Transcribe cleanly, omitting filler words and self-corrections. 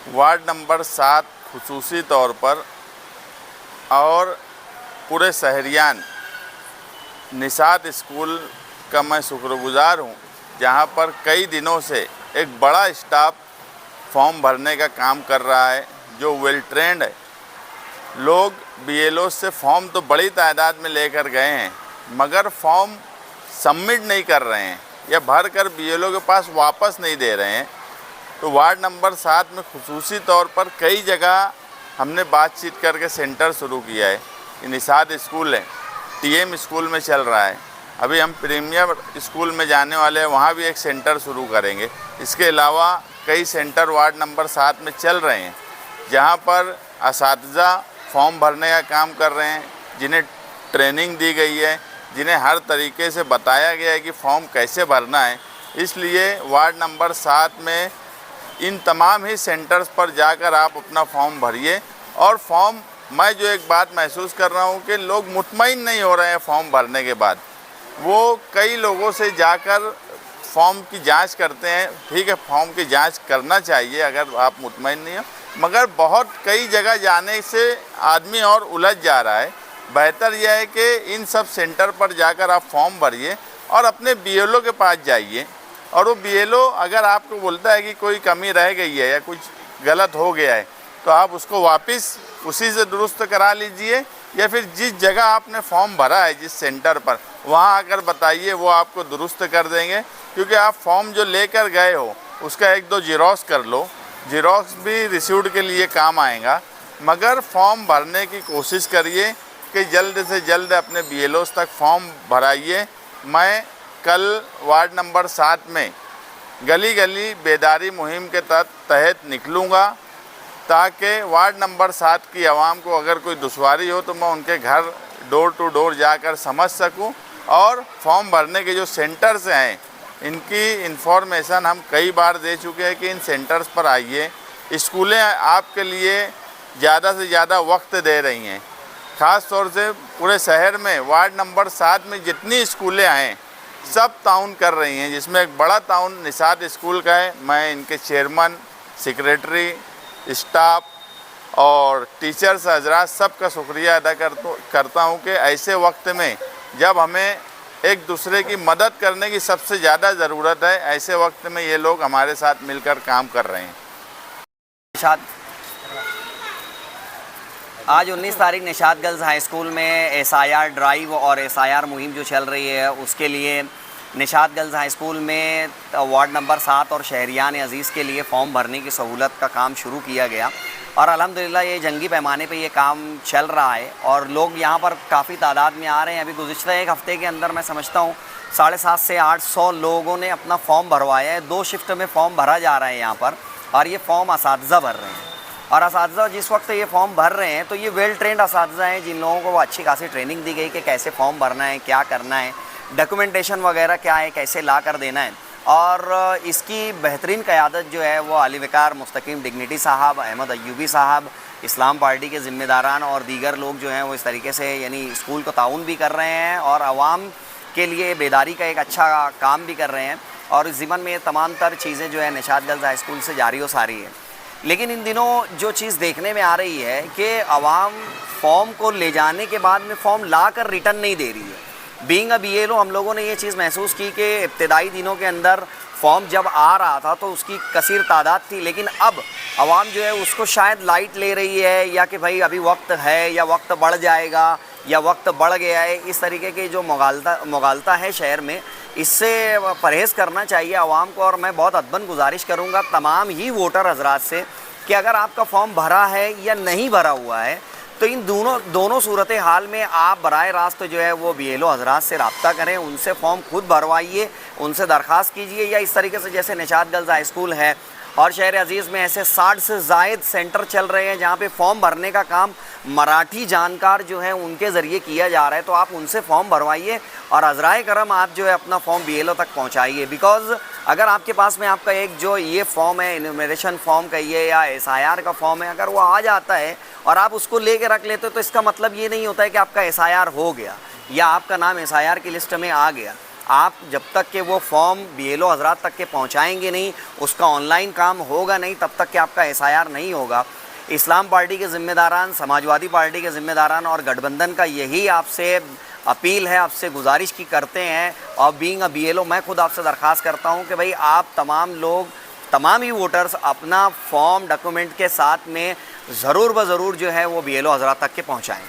Ward number 7 खुसूसी तौर पर और पूरे शहरियान निषाद स्कूल का मैं शुक्रगुजार हूँ, जहाँ पर कई दिनों से एक बड़ा स्टाफ फॉर्म भरने का काम कर रहा है, जो वेल ट्रेंड है। लोग बीएलओ से फॉर्म तो बड़ी तादाद में लेकर गए हैं, मगर फॉर्म सबमिट नहीं कर रहे हैं या भर कर बीएलओ के पास वापस नहीं दे रहे हैं। तो वार्ड नंबर 7 में खुसूसी तौर पर कई जगह हमने बातचीत करके सेंटर शुरू किया है। कि निषाद स्कूल है, टीएम स्कूल में चल रहा है, अभी हम प्रीमियर स्कूल में जाने वाले हैं, वहाँ भी एक सेंटर शुरू करेंगे। इसके अलावा कई सेंटर वार्ड नंबर 7 में चल रहे हैं, जहाँ पर असातिज़ा फॉर्म भरने का काम कर रहे हैं, जिन्हें ट्रेनिंग दी गई है, जिन्हें हर तरीके से बताया गया है कि फॉर्म कैसे भरना है। इसलिए वार्ड नंबर 7 में इन तमाम ही सेंटर्स पर जाकर आप अपना फॉर्म भरिए। और फॉर्म, मैं जो एक बात महसूस कर रहा हूँ कि लोग मुतमईन नहीं हो रहे हैं फॉर्म भरने के बाद। वो कई लोगों से जाकर फॉर्म की जांच करते हैं। ठीक है, फॉर्म की जांच करना चाहिए अगर आप मुतमईन नहीं हो, मगर बहुत कई जगह जाने से आदमी और उलझ जा रहा है। बेहतर यह है कि इन सब सेंटर पर जाकर आप फॉर्म भरिए और अपने बीएलओ के पास जाइए, और वो बीएलओ अगर आपको बोलता है कि कोई कमी रह गई है या कुछ गलत हो गया है, तो आप उसको वापस उसी से दुरुस्त करा लीजिए, या फिर जिस जगह आपने फॉर्म भरा है, जिस सेंटर पर, वहाँ आकर बताइए, वो आपको दुरुस्त कर देंगे। क्योंकि आप फॉर्म जो लेकर गए हो उसका 1-2 ज़ेरॉक्स कर लो, ज़ेरॉक्स भी रिसीव्ड के लिए काम आएगा। मगर फॉर्म भरने की कोशिश करिए कि जल्द से जल्द अपने बीएलओ तक फॉर्म भराइए। मैं कल वार्ड नंबर 7 में गली गली बेदारी मुहिम के तहत निकलूँगा, ताकि वार्ड नंबर 7 की आवाम को अगर कोई दुश्वारी हो तो मैं उनके घर डोर टू डोर जाकर समझ सकूं। और फॉर्म भरने के जो सेंटर्स हैं, इनकी इन्फॉर्मेशन हम कई बार दे चुके हैं कि इन सेंटर्स पर आइए। स्कूलें आपके लिए ज़्यादा से ज़्यादा वक्त दे रही हैं, ख़ास तौर से पूरे शहर में वार्ड नंबर 7 में जितनी स्कूलें हैं सब ताउन कर रही हैं, जिसमें एक बड़ा ताउन निषाद स्कूल का है। मैं इनके चेयरमैन, सेक्रेटरी, स्टाफ और टीचर्स हजरात सबका शुक्रिया अदा करता हूँ कि ऐसे वक्त में जब हमें एक दूसरे की मदद करने की सबसे ज़्यादा ज़रूरत है, ऐसे वक्त में ये लोग हमारे साथ मिलकर काम कर रहे हैं। आज 19 तारीख निषाद गर्ल्स हाई स्कूल में एसआईआर ड्राइव और एसआईआर मुहिम जो चल रही है, उसके लिए निषाद गर्ल्स हाई स्कूल में वार्ड नंबर 7 और शहरियान अजीज़ के लिए फ़ॉर्म भरने की सहूलत का काम शुरू किया गया। और अल्हम्दुलिल्लाह ये जंगी पैमाने पे ये काम चल रहा है और लोग यहाँ पर काफ़ी तादाद में आ रहे हैं। अभी गुज़िश्ता एक हफ़्ते के अंदर मैं समझता हूँ 750 से 800 लोगों ने अपना फॉर्म भरवाया है। 2 शिफ्ट में फ़ॉर्म भरा जा रहा है यहाँ पर, और ये फ़ॉर्म असातिज़ा भर रहे हैं। और असातिज़ा जिस वक्त ये फॉर्म भर रहे हैं तो ये वेल ट्रेंड असातिज़ा हैं, जिन लोगों को अच्छी खासी ट्रेनिंग दी गई कि कैसे फॉर्म भरना है, क्या करना है, डॉक्यूमेंटेशन वगैरह क्या है, कैसे ला कर देना है। और इसकी बेहतरीन क़यादत जो है वो अली वक़ार मुस्तकीम डिग्निटी साहब, अहमद अय्यूबी साहब, इस्लाम पार्टी के ज़िम्मेदारान और दीगर लोग जो हैं वो इस तरीके से यानी स्कूल को ताउन भी कर रहे हैं और आवाम के लिए बेदारी का एक अच्छा काम भी कर रहे हैं। और इस ज़िमन में ये तमाम तर चीज़ें जो है निषाद गर्ल्स हाई स्कूल से जारी व सारी है। लेकिन इन दिनों जो चीज़ देखने में आ रही है कि आवाम फॉर्म को ले जाने के बाद में फ़ॉर्म ला कर रिटर्न नहीं दे रही है। बीइंग अ बीएलओ हम लोगों ने ये चीज़ महसूस की कि इब्तदाई दिनों के अंदर फॉर्म जब आ रहा था तो उसकी कसीर तादाद थी, लेकिन अब आवाम जो है उसको शायद लाइट ले रही है, या कि भाई अभी वक्त है या वक्त बढ़ जाएगा या वक्त बढ़ गया है। इस तरीके की जो मुगालता है शहर में, इससे परहेज़ करना चाहिए आवाम को। और मैं बहुत अदबन गुजारिश करूँगा तमाम ही वोटर हजरात से कि अगर आपका फॉर्म भरा है या नहीं भरा हुआ है तो इन दोनों सूरत हाल में आप बराह रास्त जो है वो बीएलओ हजरात से रब्ता करें, उनसे फॉर्म खुद भरवाइए, उनसे दरख्वास्त कीजिए। या इस तरीके से जैसे निषाद गर्ल्स हाई स्कूल है और शहर अजीज़ में ऐसे 60 से ज़ायद सेंटर चल रहे हैं जहाँ पे फॉर्म भरने का काम मराठी जानकार जो है उनके ज़रिए किया जा रहा है, तो आप उनसे फॉर्म भरवाइए और अज़राए करम आप जो है अपना फॉर्म बीएलओ तक पहुँचाइए। बिकॉज़ अगर आपके पास में आपका एक जो ये फॉर्म है, इन्यूमरेशन फॉर्म कहिए या एसआईआर का फॉर्म है, अगर वो आ जाता है और आप उसको लेके रख लेते हो तो इसका मतलब ये नहीं होता है कि आपका एसआईआर हो गया या आपका नाम एसआईआर की लिस्ट में आ गया। आप जब तक कि वो फॉर्म BLO हजरात तक के पहुंचाएंगे नहीं, उसका ऑनलाइन काम होगा नहीं, तब तक कि आपका SIR नहीं होगा। इस्लाम पार्टी के ज़िम्मेदारान, समाजवादी पार्टी के ज़िम्मेदारान और गठबंधन का यही आपसे अपील है, आपसे गुजारिश की करते हैं। और बीइंग अ BLO मैं खुद आपसे दरख्वास्त करता हूं कि भाई आप तमाम लोग, तमाम ही वोटर्स अपना फॉर्म डॉक्यूमेंट के साथ में ज़रूर ब ज़रूर जो है वो BLO हजरात तक के पहुंचाएं।